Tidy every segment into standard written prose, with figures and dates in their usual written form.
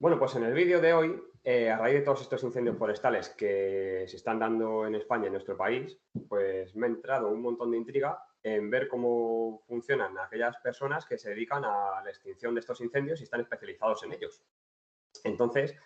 Bueno, pues en el vídeo de hoy, a raíz de todos estos incendios forestales que se están dando en España, en nuestro país, pues me ha entrado un montón de intriga en ver cómo funcionan aquellas personas que se dedican a la extinción de estos incendios y están especializados en ellos. Entonces,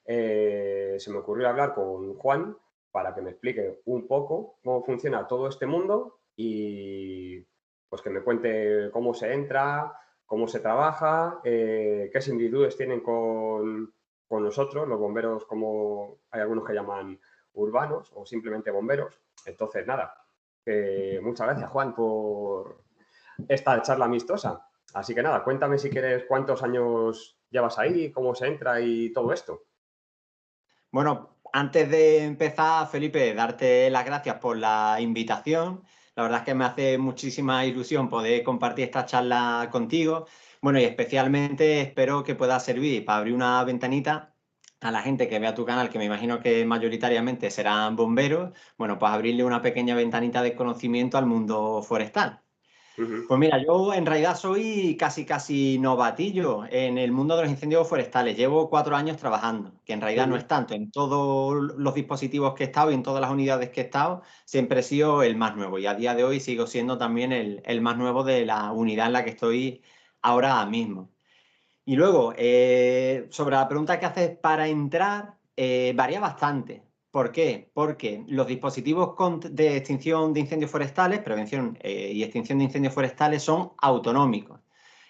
se me ocurrió hablar con Juan para que me explique un poco cómo funciona todo este mundo y pues que me cuente cómo se entra, cómo se trabaja, qué similitudes tienen con nosotros, los bomberos, como hay algunos que llaman urbanos o simplemente bomberos. Entonces, nada, muchas gracias, Juan, por esta charla amistosa. Así que nada, cuéntame si quieres cuántos años llevas ahí, cómo se entra y todo esto. Bueno, antes de empezar, Felipe, darte las gracias por la invitación. La verdad es que me hace muchísima ilusión poder compartir esta charla contigo. Bueno, y especialmente espero que pueda servir para abrir una ventanita a la gente que vea tu canal, que me imagino que mayoritariamente serán bomberos. Bueno, pues abrirle una pequeña ventanita de conocimiento al mundo forestal. Ujú. Pues mira, yo en realidad soy casi novatillo en el mundo de los incendios forestales. Llevo 4 años trabajando, que en realidad no Ujú. es tanto. En todos los dispositivos que he estado y en todas las unidades que he estado, siempre he sido el más nuevo. Y a día de hoy sigo siendo también el más nuevo de la unidad en la que estoy ahora mismo. Y luego, sobre la pregunta que haces para entrar, varía bastante. ¿Por qué? Porque los dispositivos de extinción de incendios forestales, prevención y extinción de incendios forestales son autonómicos.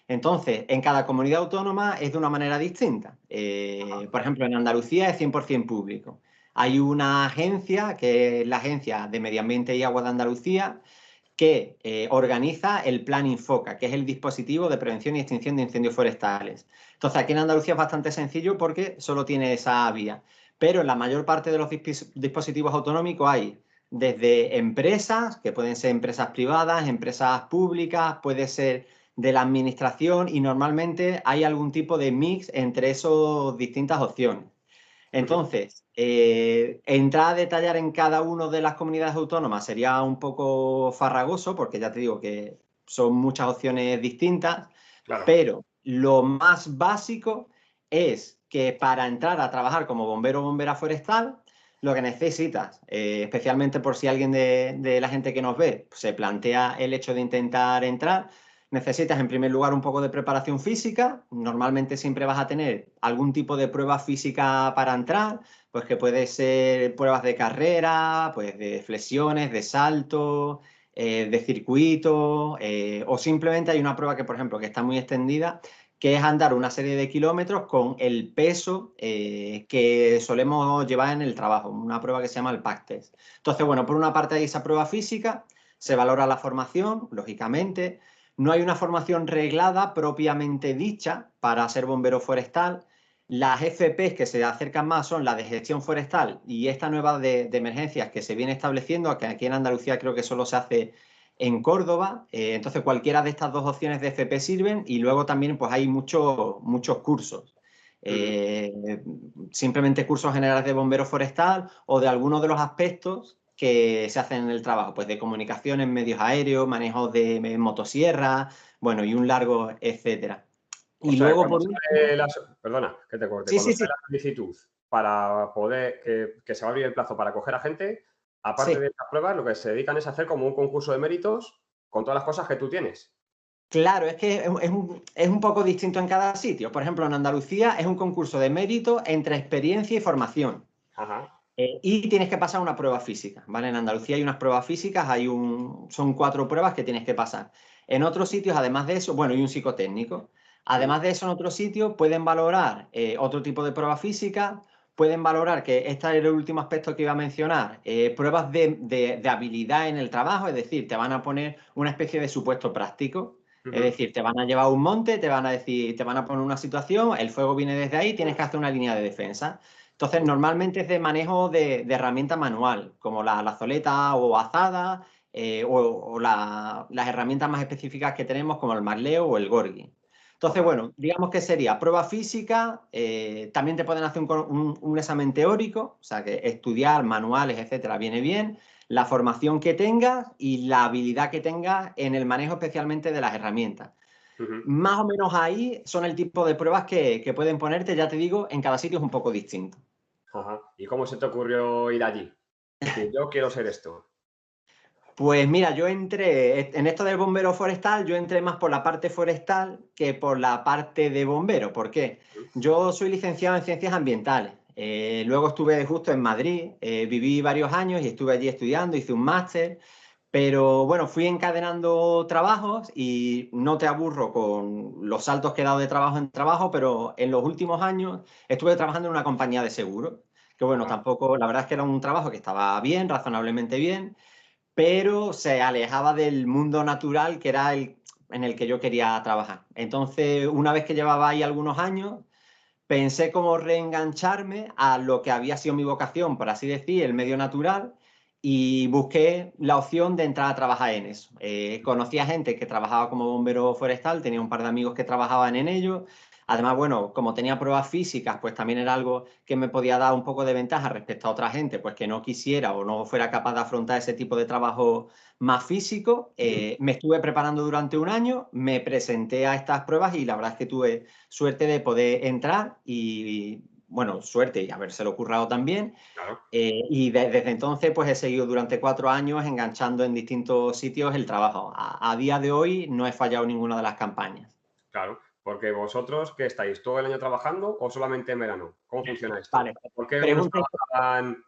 Entonces, en cada comunidad autónoma es de una manera distinta. Por ejemplo, en Andalucía es 100% público. Hay una agencia, que es la Agencia de Medio Ambiente y Agua de Andalucía, que organiza el Plan Infoca, que es el dispositivo de prevención y extinción de incendios forestales. Entonces, aquí en Andalucía es bastante sencillo porque solo tiene esa vía. Pero en la mayor parte de los dispositivos autonómicos hay desde empresas, que pueden ser empresas privadas, empresas públicas, puede ser de la administración y normalmente hay algún tipo de mix entre esas distintas opciones. Ujú. Entonces, entrar a detallar en cada una de las comunidades autónomas sería un poco farragoso, porque ya te digo que son muchas opciones distintas, Claro. pero lo más básico es que para entrar a trabajar como bombero o bombera forestal, lo que necesitas, especialmente por si alguien de la gente que nos ve se plantea el hecho de intentar entrar, necesitas en primer lugar un poco de preparación física. Normalmente siempre vas a tener algún tipo de prueba física para entrar, pues que puede ser pruebas de carrera, pues de flexiones, de salto, de circuito, o simplemente hay una prueba que, por ejemplo, que está muy extendida, que es andar una serie de kilómetros con el peso que solemos llevar en el trabajo, una prueba que se llama el PAC test. Entonces, bueno, por una parte hay esa prueba física, se valora la formación, lógicamente. No hay una formación reglada propiamente dicha para ser bombero forestal. Las FPs que se acercan más son la de gestión forestal y esta nueva de emergencias que se viene estableciendo, que aquí en Andalucía creo que solo se hace en Córdoba. Entonces cualquiera de estas dos opciones de FP sirven y luego también pues hay muchos cursos. Ujú. Eh, Simplemente cursos generales de bombero forestal o de algunos de los aspectos que se hacen en el trabajo, pues de comunicación en medios aéreos, manejo de motosierra, bueno, y un largo etcétera. O Y sea, luego, cuando por sale último, la... Perdona, que te corte. sí, Cuando sí, sale sí, la solicitud para poder, que se va a abrir el plazo para coger a gente, aparte de sí. estas pruebas, lo que se dedican es a hacer como un concurso de méritos con todas las cosas que tú tienes. Claro, es que es un poco distinto en cada sitio. Por ejemplo, en Andalucía es un concurso de mérito entre experiencia y formación. Ajá. Y tienes que pasar una prueba física, ¿vale? En Andalucía hay unas pruebas físicas, son 4 pruebas que tienes que pasar. En otros sitios, además de eso, bueno, y un psicotécnico. Ujú. Además de eso, en otros sitios pueden valorar otro tipo de prueba física, pueden valorar, que este es el último aspecto que iba a mencionar, pruebas de habilidad en el trabajo, es decir, te van a poner una especie de supuesto práctico. Es Ujú. decir, te van a llevar a un monte, te van a decir, te van a poner una situación, el fuego viene desde ahí, tienes que hacer una línea de defensa. Entonces, normalmente es de manejo de herramienta manual, como la lazoleta o azada, o las herramientas más específicas que tenemos, como el marleo o el gorgi. Entonces, Ajá. bueno, digamos que sería prueba física, también te pueden hacer un examen teórico, o sea, que estudiar manuales, etcétera, viene bien, la formación que tengas y la habilidad que tengas en el manejo especialmente de las herramientas. Ujú. Más o menos ahí son el tipo de pruebas que pueden ponerte, ya te digo, en cada sitio es un poco distinto. Ajá. ¿Y cómo se te ocurrió ir allí? Es decir, yo quiero ser esto. Pues mira, yo entré en esto del bombero forestal, yo entré más por la parte forestal que por la parte de bombero. ¿Por qué? Ujú. Yo soy licenciado en ciencias ambientales. Luego estuve justo en Madrid, viví varios años y estuve allí estudiando, hice un máster, pero bueno, fui encadenando trabajos y no te aburro con los saltos que he dado de trabajo en trabajo, pero en los últimos años estuve trabajando en una compañía de seguros, que bueno, Ajá. tampoco, la verdad es que era un trabajo que estaba bien, razonablemente bien, pero se alejaba del mundo natural que era el en el que yo quería trabajar. Entonces, una vez que llevaba ahí algunos años, pensé cómo reengancharme a lo que había sido mi vocación, por así decir, el medio natural, y busqué la opción de entrar a trabajar en eso. Conocí a gente que trabajaba como bombero forestal, tenía un par de amigos que trabajaban en ello. Además, bueno, como tenía pruebas físicas, pues también era algo que me podía dar un poco de ventaja respecto a otra gente, pues que no quisiera o no fuera capaz de afrontar ese tipo de trabajo más físico. Ujú. Me estuve preparando durante un año, me presenté a estas pruebas y la verdad es que tuve suerte de poder entrar y, bueno, suerte y habérselo currado también. Claro, Desde entonces, pues he seguido durante 4 años enganchando en distintos sitios el trabajo. A día de hoy no he fallado ninguna de las campañas. claro. Porque vosotros, ¿qué estáis? ¿Todo el año trabajando o solamente en verano? ¿Cómo funciona esto? Vale, pregunta.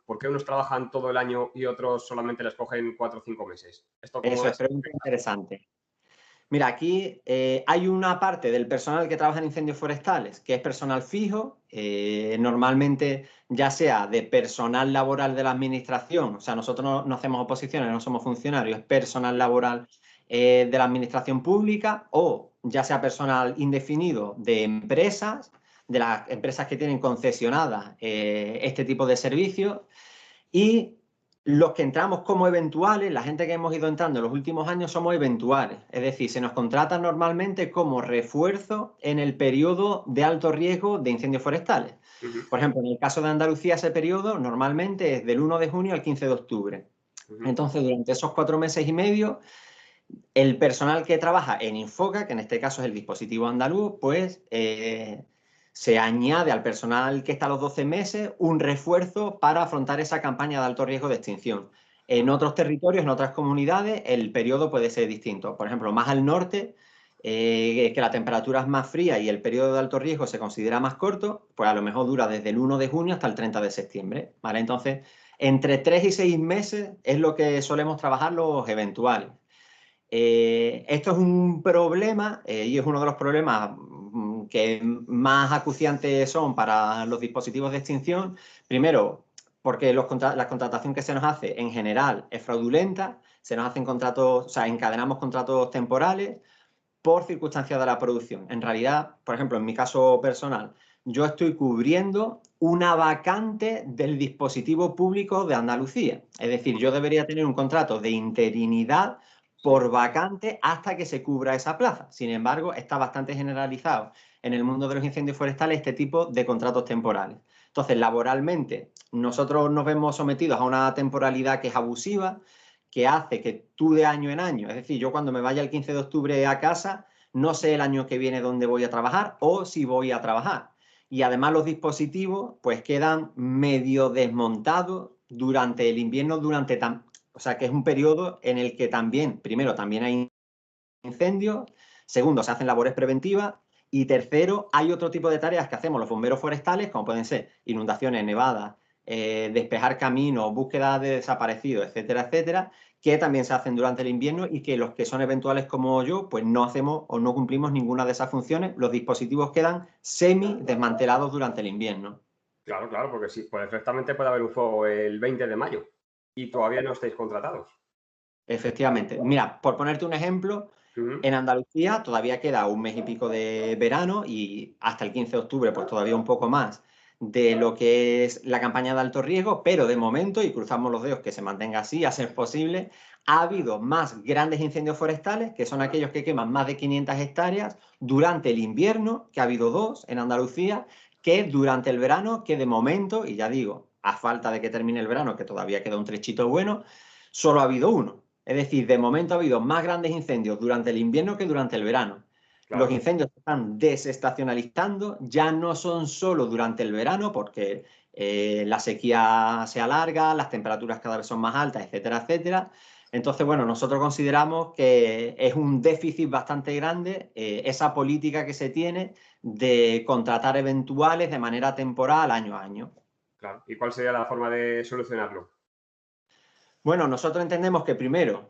Por qué unos trabajan todo el año y otros solamente les cogen 4 o 5 meses? ¿Esto cómo Eso es, es? pregunta interesante. Mira, aquí hay una parte del personal que trabaja en incendios forestales, que es personal fijo, normalmente ya sea de personal laboral de la administración, o sea, nosotros no hacemos oposiciones, no somos funcionarios, es personal laboral de la administración pública, o ya sea personal indefinido de empresas, de las empresas que tienen concesionadas este tipo de servicios. Y los que entramos como eventuales, la gente que hemos ido entrando en los últimos años somos eventuales. Es decir, se nos contrata normalmente como refuerzo en el periodo de alto riesgo de incendios forestales. Ujú, Por ejemplo, en el caso de Andalucía, ese periodo normalmente es del 1 de junio al 15 de octubre. ujú. Entonces, durante esos 4 meses y medio, el personal que trabaja en Infoca, que en este caso es el dispositivo andaluz, pues se añade al personal que está a los 12 meses un refuerzo para afrontar esa campaña de alto riesgo de extinción. En Ajá. otros territorios, en otras comunidades, el periodo puede ser distinto. Por ejemplo, más al norte, que la temperatura es más fría y el periodo de alto riesgo se considera más corto, pues a lo mejor dura desde el 1 de junio hasta el 30 de septiembre. ¿Vale? Entonces, entre 3 y 6 meses es lo que solemos trabajar los eventuales. Esto es un problema y es uno de los problemas que más acuciantes son para los dispositivos de extinción. Primero, porque la contratación que se nos hace en general es fraudulenta, se nos hacen contratos, o sea, encadenamos contratos temporales por circunstancias de la producción. En realidad, por ejemplo, en mi caso personal, yo estoy cubriendo una vacante del dispositivo público de Andalucía. Es decir, yo debería tener un contrato de interinidad Sí, por vacante hasta que se cubra esa plaza. Sin embargo, está bastante generalizado en el mundo de los incendios forestales este tipo de contratos temporales. Entonces, laboralmente, nosotros nos vemos sometidos a una temporalidad que es abusiva, que hace que tú de año en año, es decir, yo cuando me vaya el 15 de octubre a casa, no sé el año que viene dónde voy a trabajar o si voy a trabajar. Y además los dispositivos pues quedan medio desmontados durante el invierno, o sea que es un periodo en el que también, primero, también hay incendios, segundo, se hacen labores preventivas y tercero, hay otro tipo de tareas que hacemos los bomberos forestales, como pueden ser inundaciones, nevadas, despejar caminos, búsqueda de desaparecidos, etcétera, etcétera, que también se hacen durante el invierno y que los que son eventuales como yo, pues no hacemos o no cumplimos ninguna de esas funciones. Los dispositivos quedan semi desmantelados durante el invierno. claro, claro, porque sí, pues perfectamente puede haber un fuego el 20 de mayo y todavía no estáis contratados. Efectivamente. Mira, por ponerte un ejemplo, Ujú. en Andalucía todavía queda un mes y pico de verano y hasta el 15 de octubre, pues todavía un poco más de lo que es la campaña de alto riesgo, pero de momento, y cruzamos los dedos que se mantenga así, a ser posible, ha habido más grandes incendios forestales, que son aquellos que queman más de 500 hectáreas durante el invierno, que ha habido dos en Andalucía, que durante el verano, que de momento, y ya digo, a falta de que termine el verano, que todavía queda un trechito bueno, solo ha habido uno. Es decir, de momento ha habido más grandes incendios durante el invierno que durante el verano. Los Claro. incendios se están desestacionalizando, ya no son solo durante el verano, porque la sequía se alarga, las temperaturas cada vez son más altas, etcétera, etcétera. Entonces, bueno, nosotros consideramos que es un déficit bastante grande esa política que se tiene de contratar eventuales de manera temporal año a año. Claro. ¿Y cuál sería la forma de solucionarlo? Bueno, nosotros entendemos que primero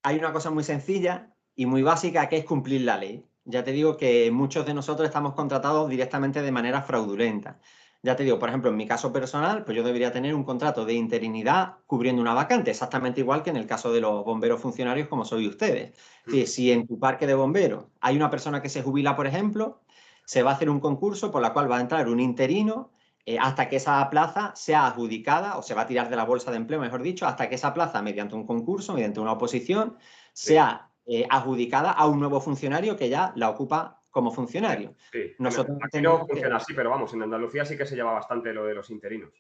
hay una cosa muy sencilla y muy básica que es cumplir la ley. Ya te digo que muchos de nosotros estamos contratados directamente de manera fraudulenta. Ya te digo, por ejemplo, en mi caso personal, pues yo debería tener un contrato de interinidad cubriendo una vacante, exactamente igual que en el caso de los bomberos funcionarios como sois ustedes. Es decir, si en tu parque de bomberos hay una persona que se jubila, por ejemplo, se va a hacer un concurso por la cual va a entrar un interino hasta que esa plaza sea adjudicada, o se va a tirar de la bolsa de empleo, mejor dicho, hasta que esa plaza, mediante un concurso, mediante una oposición, Sí, sea adjudicada a un nuevo funcionario que ya la ocupa como funcionario. sí. Nosotros Aquí no entendemos que, funciona así, pero vamos, en Andalucía sí que se lleva bastante lo de los interinos.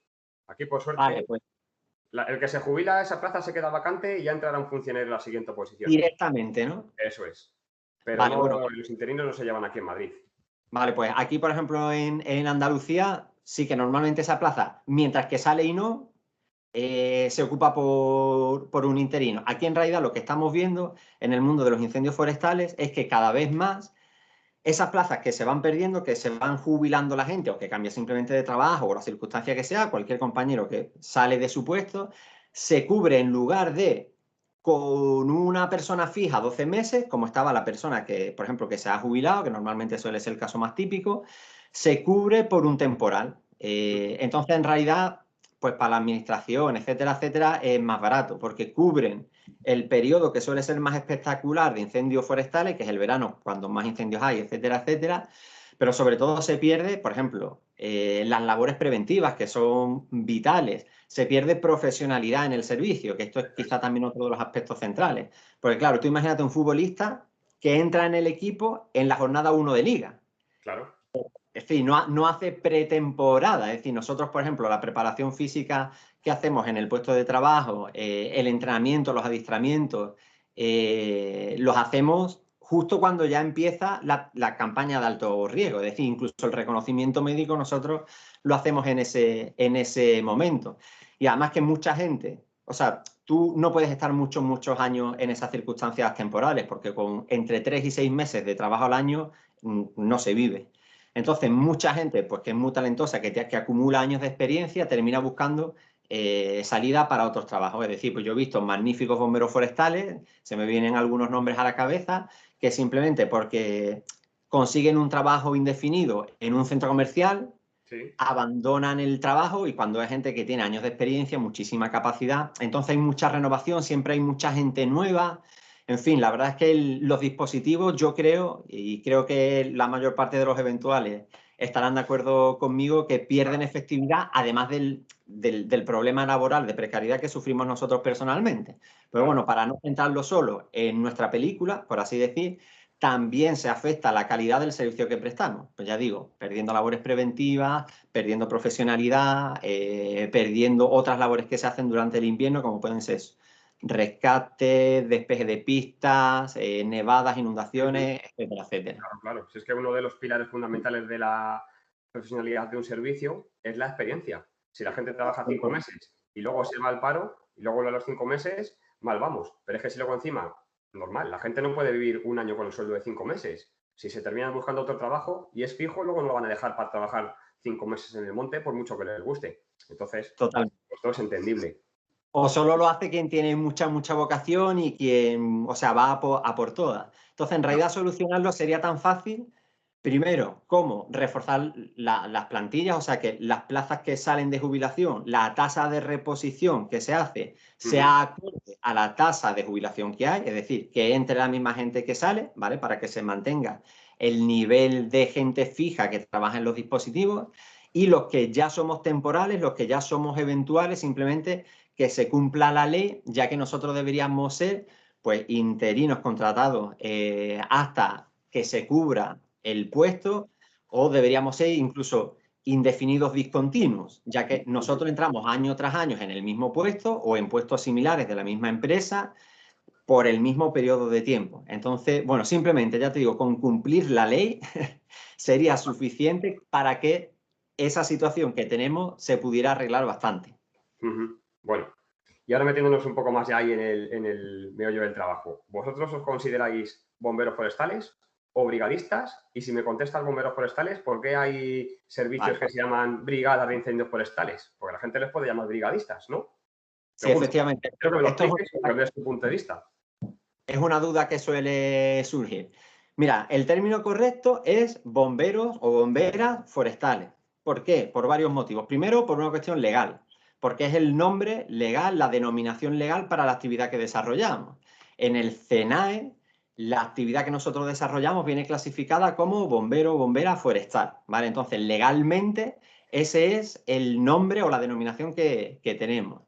Aquí, por vale, suerte, pues el que se jubila, esa plaza se queda vacante y ya entrará un funcionario en la siguiente oposición. directamente, ¿no? Eso es. Pero Vale, bueno, no, los interinos no se llevan aquí en Madrid. vale, pues aquí, por ejemplo, en Andalucía, sí que normalmente esa plaza, mientras que sale y no, se ocupa por un interino. Aquí en realidad lo que estamos viendo en el mundo de los incendios forestales es que cada vez más esas plazas que se van perdiendo, que se van jubilando la gente o que cambia simplemente de trabajo o la circunstancia que sea, cualquier compañero que sale de su puesto, se cubre en lugar de con una persona fija 12 meses, como estaba la persona que, por ejemplo, que se ha jubilado, que normalmente suele ser el caso más típico, se cubre por un temporal. Entonces, en realidad, pues para la administración, etcétera, etcétera, es más barato porque cubren el periodo que suele ser más espectacular de incendios forestales, que es el verano, cuando más incendios hay, etcétera, etcétera, pero sobre todo se pierde, por ejemplo, las labores preventivas, que son vitales, se pierde profesionalidad en el servicio, que esto es quizá también otro de los aspectos centrales. Porque claro, tú imagínate un futbolista que entra en el equipo en la jornada 1 de liga. Claro. Es decir, no hace pretemporada. Es decir, nosotros, por ejemplo, la preparación física que hacemos en el puesto de trabajo, el entrenamiento, los adiestramientos, los hacemos justo cuando ya empieza la campaña de alto riesgo. Es decir, incluso el reconocimiento médico nosotros lo hacemos en ese momento. Y además que mucha gente, o sea, tú no puedes estar muchos años en esas circunstancias temporales, porque con entre 3 y 6 meses de trabajo al año no se vive. Entonces, mucha gente pues, que es muy talentosa, que acumula años de experiencia, termina buscando salida para otros trabajos. Es decir, pues yo he visto magníficos bomberos forestales, se me vienen algunos nombres a la cabeza, que simplemente porque consiguen un trabajo indefinido en un centro comercial, Sí. abandonan el trabajo y cuando hay gente que tiene años de experiencia, muchísima capacidad, entonces hay mucha renovación, siempre hay mucha gente nueva. En fin, la verdad es que los dispositivos, yo creo, y creo que la mayor parte de los eventuales estarán de acuerdo conmigo, que pierden efectividad, además del problema laboral de precariedad que sufrimos nosotros personalmente. Pero Claro. bueno, para no centrarlo solo en nuestra película, por así decir, también se afecta la calidad del servicio que prestamos. Pues ya digo, perdiendo labores preventivas, perdiendo profesionalidad, perdiendo otras labores que se hacen durante el invierno, como pueden ser rescate, despeje de pistas, nevadas, Ujú. inundaciones, etcétera, etcétera. Claro, claro. Si es que uno de los pilares fundamentales de la profesionalidad de un servicio es la experiencia. Si la gente trabaja 5 meses y luego se va al paro y luego a los 5 meses, mal vamos. Pero es que si luego encima, normal, la gente no puede vivir un año con el sueldo de 5 meses. Si se terminan buscando otro trabajo y es fijo, luego no lo van a dejar para trabajar 5 meses en el monte por mucho que les guste. Entonces, Total. pues todo es entendible. O solo lo hace quien tiene mucha vocación y quien, o sea, va a por todas. Entonces, en realidad, solucionarlo sería tan fácil, primero, como reforzar las plantillas, o sea, que las plazas que salen de jubilación, la tasa de reposición que se hace, Ujú. sea acorde a la tasa de jubilación que hay, es decir, que entre la misma gente que sale, ¿vale? Para que se mantenga el nivel de gente fija que trabaja en los dispositivos y los que ya somos temporales, los que ya somos eventuales, simplemente que se cumpla la ley, ya que nosotros deberíamos ser pues interinos contratados hasta que se cubra el puesto o deberíamos ser incluso indefinidos discontinuos, ya que nosotros entramos año tras año en el mismo puesto o en puestos similares de la misma empresa por el mismo periodo de tiempo. Entonces, bueno, simplemente, ya te digo, con cumplir la ley sería suficiente para que esa situación que tenemos se pudiera arreglar bastante. Bueno, y ahora metiéndonos un poco más ya ahí en el meollo del trabajo. ¿Vosotros os consideráis bomberos forestales o brigadistas? Y si me contestas bomberos forestales, ¿por qué hay servicios que se llaman brigadas de incendios forestales? Porque la gente les puede llamar brigadistas, ¿no? Sí, efectivamente. Creo que me lo Esto expliques y que me des tu punto de vista. es una duda que suele surgir. Mira, el término correcto es bomberos o bomberas forestales. ¿Por qué? Por varios motivos. Primero, por una cuestión legal, porque es el nombre legal, la denominación legal para la actividad que desarrollamos. En el CENAE, la actividad que nosotros desarrollamos viene clasificada como bombero o bombera forestal, ¿vale? Entonces, legalmente, ese es el nombre o la denominación que tenemos.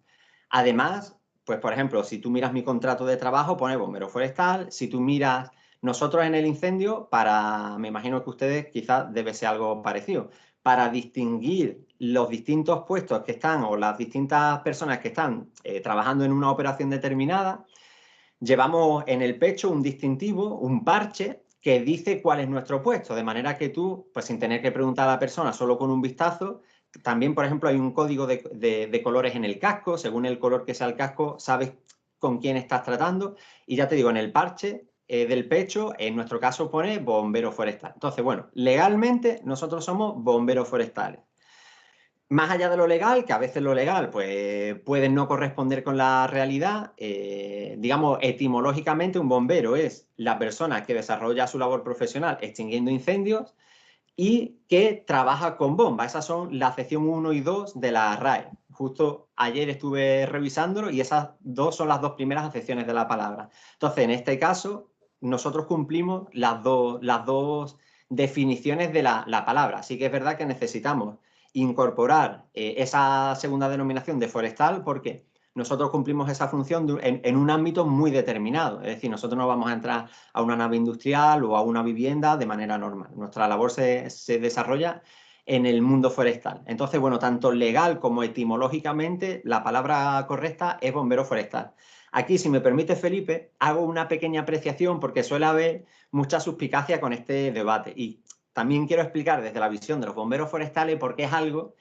Además, pues, por ejemplo, si tú miras mi contrato de trabajo, pone bombero forestal. Si tú miras nosotros en el incendio, me imagino que ustedes quizás debe ser algo parecido, para distinguir los distintos puestos que están o las distintas personas que están trabajando en una operación determinada, llevamos en el pecho un distintivo, un parche, que dice cuál es nuestro puesto, de manera que tú, pues sin tener que preguntar a la persona, solo con un vistazo. También, por ejemplo, hay un código de colores en el casco. Según el color que sea el casco, sabes con quién estás tratando. Y ya te digo, en el parche del pecho, en nuestro caso pone bombero forestal. Entonces, bueno, legalmente nosotros somos bomberos forestales. Más allá de lo legal, que a veces lo legal pues, puede no corresponder con la realidad, digamos, etimológicamente un bombero es la persona que desarrolla su labor profesional extinguiendo incendios y que trabaja con bomba. Esas son la sección 1 y 2 de la RAE. Justo ayer estuve revisándolo y esas dos son las dos primeras acepciones de la palabra. Entonces, en este caso, nosotros cumplimos las dos definiciones de la palabra. Así que es verdad que necesitamos incorporar esa segunda denominación de forestal porque nosotros cumplimos esa función en un ámbito muy determinado. Es decir, nosotros no vamos a entrar a una nave industrial o a una vivienda de manera normal. Nuestra labor se desarrolla en el mundo forestal. Entonces, bueno, tanto legal como etimológicamente, la palabra correcta es bombero forestal. Aquí, si me permite, Felipe, hago una pequeña apreciación porque suele haber mucha suspicacia con este debate. Y también quiero explicar desde la visión de los bomberos forestales por qué es algo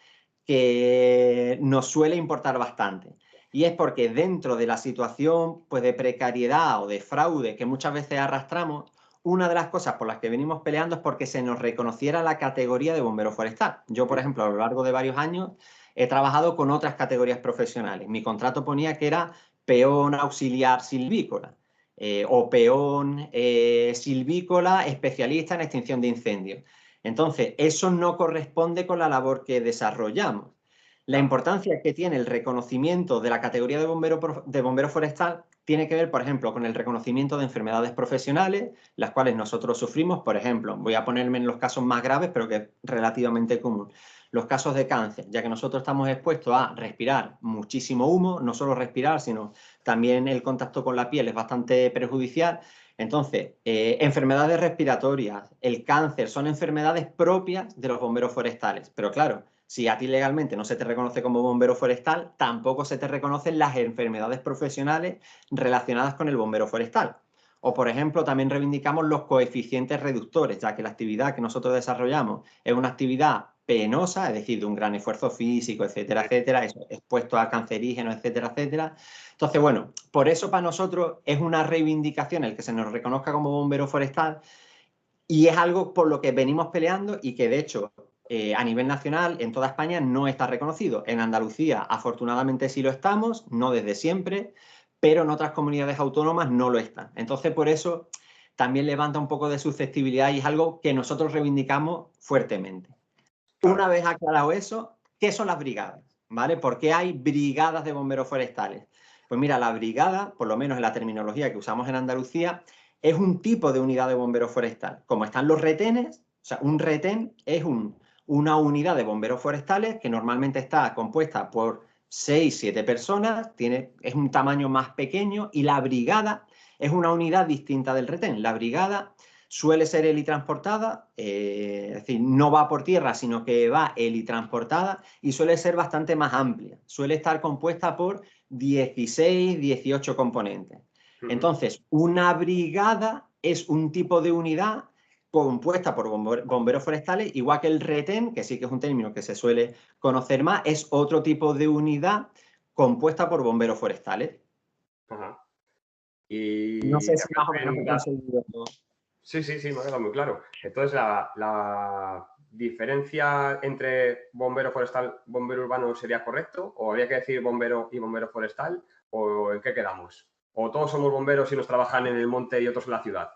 que nos suele importar bastante. Y es porque dentro de la situación pues, de precariedad o de fraude que muchas veces arrastramos, una de las cosas por las que venimos peleando es porque se nos reconociera la categoría de bombero forestal. Yo, por ejemplo, a lo largo de varios años he trabajado con otras categorías profesionales. Mi contrato ponía que era peón auxiliar silvícola o peón silvícola especialista en extinción de incendios. Entonces, eso no corresponde con la labor que desarrollamos. La importancia que tiene el reconocimiento de la categoría de bombero forestal tiene que ver, por ejemplo, con el reconocimiento de enfermedades profesionales, las cuales nosotros sufrimos. Por ejemplo, voy a ponerme en los casos más graves, pero que es relativamente común. Los casos de cáncer, ya que nosotros estamos expuestos a respirar muchísimo humo, no solo respirar, sino también el contacto con la piel es bastante perjudicial. Entonces, enfermedades respiratorias, el cáncer, son enfermedades propias de los bomberos forestales. Pero claro, si a ti legalmente no se te reconoce como bombero forestal, tampoco se te reconocen las enfermedades profesionales relacionadas con el bombero forestal. O, por ejemplo, también reivindicamos los coeficientes reductores, ya que la actividad que nosotros desarrollamos es una actividad penosa, es decir, de un gran esfuerzo físico, etcétera, etcétera, expuesto a cancerígenos, etcétera, etcétera. Entonces, bueno, por eso para nosotros es una reivindicación el que se nos reconozca como bombero forestal y es algo por lo que venimos peleando y que, de hecho, a nivel nacional, en toda España, no está reconocido. En Andalucía, afortunadamente, sí lo estamos, no desde siempre, pero en otras comunidades autónomas no lo están. Entonces, por eso también levanta un poco de susceptibilidad y es algo que nosotros reivindicamos fuertemente. Claro. Una vez aclarado eso, ¿qué son las brigadas? ¿Vale? ¿Por qué hay brigadas de bomberos forestales? Pues mira, la brigada, por lo menos en la terminología que usamos en Andalucía, es un tipo de unidad de bomberos forestal. Como están los retenes, o sea, un retén es una unidad de bomberos forestales que normalmente está compuesta por 6, 7 personas, es un tamaño más pequeño, y la brigada es una unidad distinta del retén. La brigada suele ser helitransportada, es decir, no va por tierra, sino que va helitransportada y suele ser bastante más amplia. Suele estar compuesta por 16, 18 componentes. Entonces, una brigada es un tipo de unidad compuesta por bomberos forestales, igual que el retén, que sí que es un término que se suele conocer más, es otro tipo de unidad compuesta por bomberos forestales. Ajá. No Y sé si más o menos he ejercen conseguido. Sí, sí, sí, me ha quedado muy claro. Entonces, la diferencia entre bombero forestal, bombero urbano sería correcto, o habría que decir bombero y bombero forestal, o en qué quedamos. O todos somos bomberos y nos trabajan en el monte y otros en la ciudad.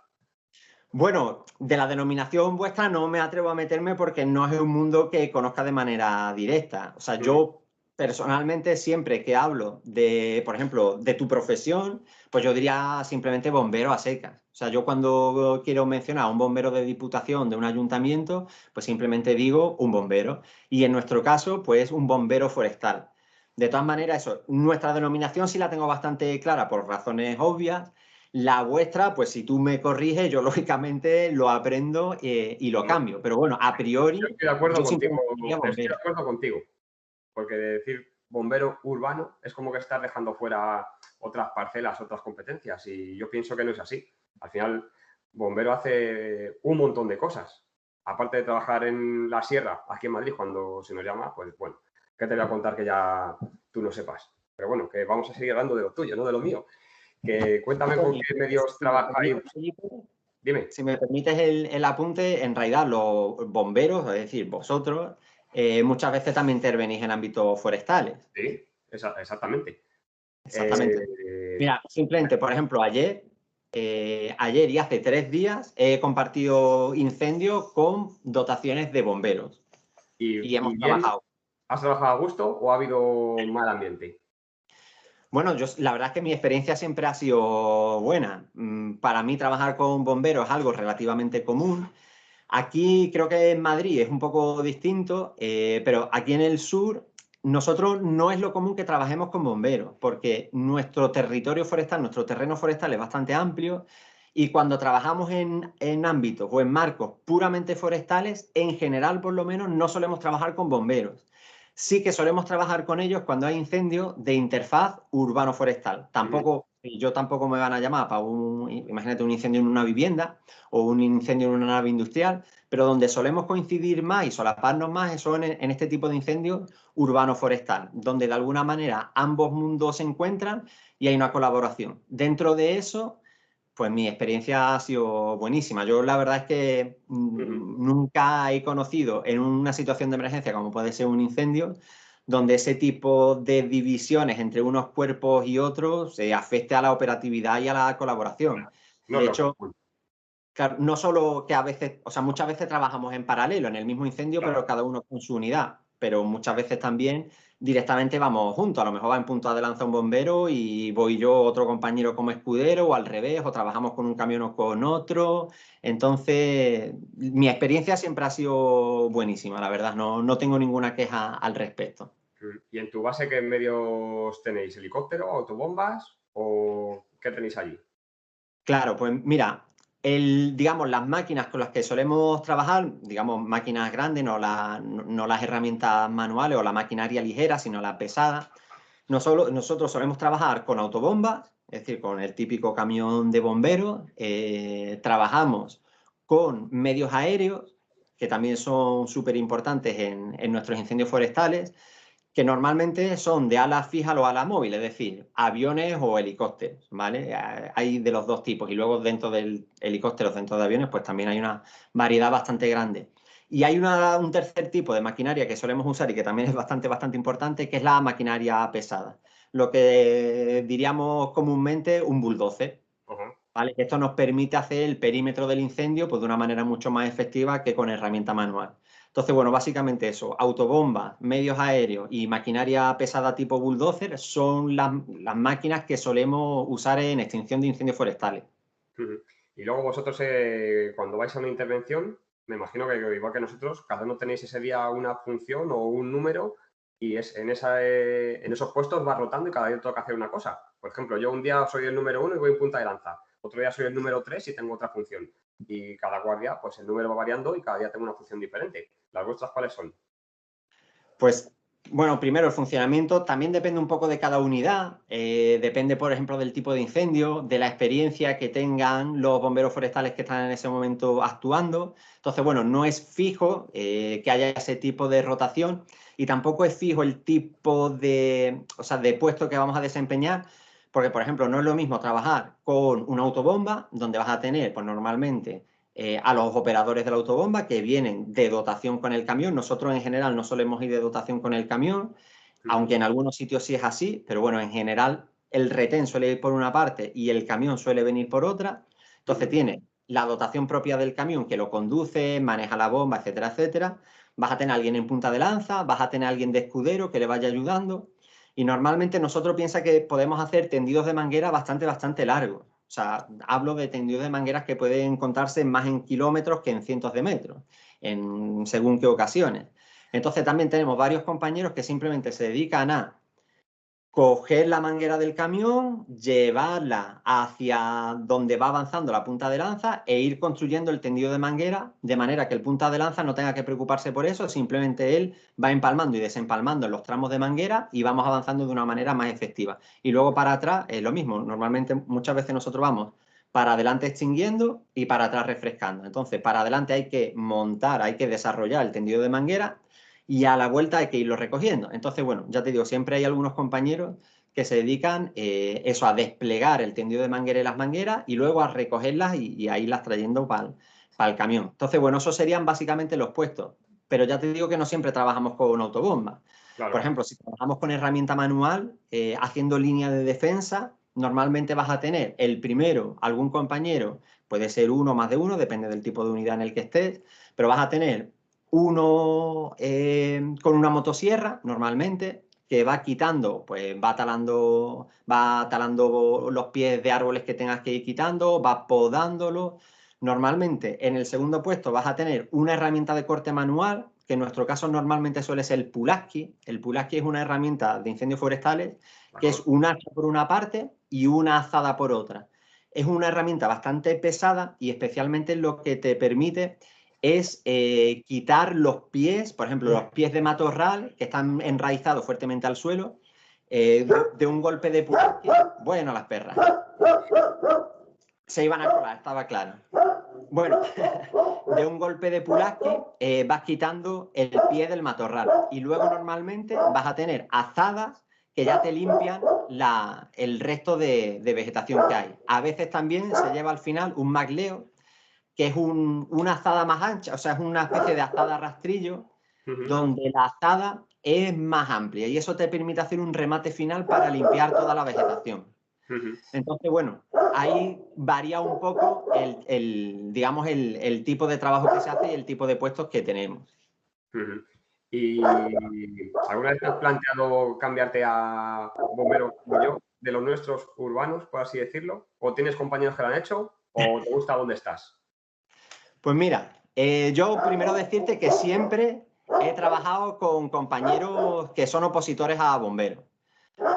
Bueno, de la denominación vuestra no me atrevo a meterme porque no es un mundo que conozca de manera directa. O sea, yo personalmente siempre que hablo de, por ejemplo, de tu profesión, pues yo diría simplemente bombero a secas. O sea, yo cuando quiero mencionar a un bombero de diputación de un ayuntamiento, pues simplemente digo un bombero. Y en nuestro caso, pues un bombero forestal. De todas maneras, eso, nuestra denominación sí la tengo bastante clara por razones obvias. La vuestra, pues si tú me corriges, yo lógicamente lo aprendo y lo No, cambio. Pero bueno, a yo priori, estoy de acuerdo yo contigo, simplemente diría estoy de bombero. acuerdo contigo, porque decir bombero urbano es como que estás dejando fuera otras parcelas, otras competencias, y yo pienso que no es así. Al final, bombero hace un montón de cosas. Aparte de trabajar en la sierra, aquí en Madrid, cuando se nos llama, pues bueno, ¿qué te voy a contar que ya tú no sepas? Pero bueno, que vamos a seguir hablando de lo tuyo, no de lo mío. Que cuéntame con Oye, qué medios si me trabajáis. permites, Felipe, Dime. si me permites el apunte, en realidad los bomberos, es decir, vosotros, muchas veces también intervenís en ámbitos forestales. Sí, exactamente. Exactamente. Eh, Mira, simplemente, por ejemplo, ayer y hace 3 días he compartido incendio con dotaciones de bomberos y y hemos bien, trabajado. ¿has trabajado a gusto o ha habido mal ambiente? Bueno, la verdad es que mi experiencia siempre ha sido buena. Para mí trabajar con bomberos es algo relativamente común. Aquí creo que en Madrid es un poco distinto, pero aquí en el sur nosotros no es lo común que trabajemos con bomberos, porque nuestro territorio forestal, nuestro terreno forestal es bastante amplio y cuando trabajamos en ámbitos o en marcos puramente forestales, en general por lo menos no solemos trabajar con bomberos. Sí que solemos trabajar con ellos cuando hay incendios de interfaz urbano-forestal. Yo tampoco me van a llamar para imagínate un incendio en una vivienda o un incendio en una nave industrial, pero donde solemos coincidir más y solaparnos más son en este tipo de incendios urbano-forestal, donde de alguna manera ambos mundos se encuentran y hay una colaboración. Dentro de eso, pues mi experiencia ha sido buenísima. Yo la verdad es que nunca he conocido en una situación de emergencia como puede ser un incendio, donde ese tipo de divisiones entre unos cuerpos y otros se afecte a la operatividad y a la colaboración. No es De lo hecho, común. claro, no solo que a veces, o sea, muchas veces trabajamos en paralelo en el mismo incendio, Claro. pero cada uno con su unidad. Pero muchas veces también directamente vamos juntos. A lo mejor va en punta de lanza un bombero y voy yo, otro compañero como escudero, o al revés, o trabajamos con un camión o con otro. Entonces, mi experiencia siempre ha sido buenísima, la verdad. No tengo ninguna queja al respecto. ¿Y en tu base qué medios tenéis? ¿Helicóptero, autobombas o qué tenéis allí? Claro, pues mira, digamos, las máquinas con las que solemos trabajar, digamos, máquinas grandes, no las herramientas manuales o la maquinaria ligera, sino la pesada. Nosotros solemos trabajar con autobombas, es decir, con el típico camión de bomberos. Trabajamos con medios aéreos, que también son súper importantes en nuestros incendios forestales, que normalmente son de ala fija o ala móvil, es decir, aviones o helicópteros, ¿vale? Hay de los dos tipos y luego dentro del helicóptero, dentro de aviones, pues también hay una variedad bastante grande. Y hay un tercer tipo de maquinaria que solemos usar y que también es bastante importante, que es la maquinaria pesada, lo que diríamos comúnmente un bulldozer. Ajá. ¿Vale? Esto nos permite hacer el perímetro del incendio pues, de una manera mucho más efectiva que con herramienta manual. Entonces, bueno, básicamente eso, autobombas, medios aéreos y maquinaria pesada tipo bulldozer son las máquinas que solemos usar en extinción de incendios forestales. Y luego vosotros, cuando vais a una intervención, me imagino que igual que nosotros, cada uno tenéis ese día una función o un número y en esos puestos va rotando y cada día toca hacer una cosa. Por ejemplo, yo un día soy el número 1 y voy en punta de lanza. Otro día soy el número 3 y tengo otra función. Y cada guardia, pues el número va variando y cada día tengo una función diferente. ¿Las vuestras cuáles son? Pues Bueno, primero el funcionamiento también depende un poco de cada unidad, depende, por ejemplo, del tipo de incendio, de la experiencia que tengan los bomberos forestales que están en ese momento actuando. Entonces, bueno, no es fijo que haya ese tipo de rotación y tampoco es fijo el tipo de, o sea, de puesto que vamos a desempeñar, porque, por ejemplo, no es lo mismo trabajar con una autobomba, donde vas a tener, pues normalmente, a los operadores de la autobomba que vienen de dotación con el camión. Nosotros en general no solemos ir de dotación con el camión, aunque en algunos sitios sí es así, pero bueno, en general el retén suele ir por una parte y el camión suele venir por otra. Entonces tiene la dotación propia del camión que lo conduce, maneja la bomba, etcétera, etcétera. Vas a tener a alguien en punta de lanza, vas a tener a alguien de escudero que le vaya ayudando. Y normalmente nosotros piensa que podemos hacer tendidos de manguera bastante largos. O sea, hablo de tendidos de mangueras que pueden contarse más en kilómetros que en cientos de metros, en según qué ocasiones. Entonces también tenemos varios compañeros que simplemente se dedican a coger la manguera del camión, llevarla hacia donde va avanzando la punta de lanza e ir construyendo el tendido de manguera de manera que el punta de lanza no tenga que preocuparse por eso, simplemente él va empalmando y desempalmando en los tramos de manguera y vamos avanzando de una manera más efectiva. Y luego para atrás es lo mismo, normalmente muchas veces nosotros vamos para adelante extinguiendo y para atrás refrescando. Entonces, para adelante hay que montar, hay que desarrollar el tendido de manguera y a la vuelta hay que irlo recogiendo. Entonces, bueno, ya te digo, siempre hay algunos compañeros que se dedican eso, a desplegar el tendido de manguera y las mangueras y luego a recogerlas y a irlas trayendo para el camión. Entonces, bueno, esos serían básicamente los puestos. Pero ya te digo que no siempre trabajamos con autobomba. Por Claro. ejemplo, si trabajamos con herramienta manual, haciendo línea de defensa, normalmente vas a tener el primero, algún compañero, puede ser uno o más de uno, depende del tipo de unidad en el que estés, pero vas a tener uno con una motosierra, normalmente, que va quitando, pues va talando los pies de árboles que tengas que ir quitando, va podándolo. Normalmente, en el segundo puesto vas a tener una herramienta de corte manual, que en nuestro caso normalmente suele ser el Pulaski. El Pulaski es una herramienta de incendios forestales De que es acuerdo. un hacha por una parte y una azada por otra. Es una herramienta bastante pesada y especialmente lo que te permite es quitar los pies, por ejemplo, los pies de matorral que están enraizados fuertemente al suelo, de un golpe de Pulaski. Bueno, las perras. Se iban a colar, estaba claro. Bueno, de un golpe de Pulaski vas quitando el pie del matorral y luego normalmente vas a tener azadas que ya te limpian el resto de vegetación que hay. A veces también se lleva al final un magleo, que es una azada más ancha, o sea, es una especie de azada rastrillo, donde la azada es más amplia y eso te permite hacer un remate final para limpiar toda la vegetación. Entonces, bueno, ahí varía un poco digamos, el tipo de trabajo que se hace y el tipo de puestos que tenemos. ¿Y alguna vez te has planteado cambiarte a bombero como yo, de los nuestros urbanos, por así decirlo? ¿O tienes compañeros que lo han hecho? ¿O te gusta dónde estás? Pues mira, yo primero decirte que siempre he trabajado con compañeros que son opositores a bomberos,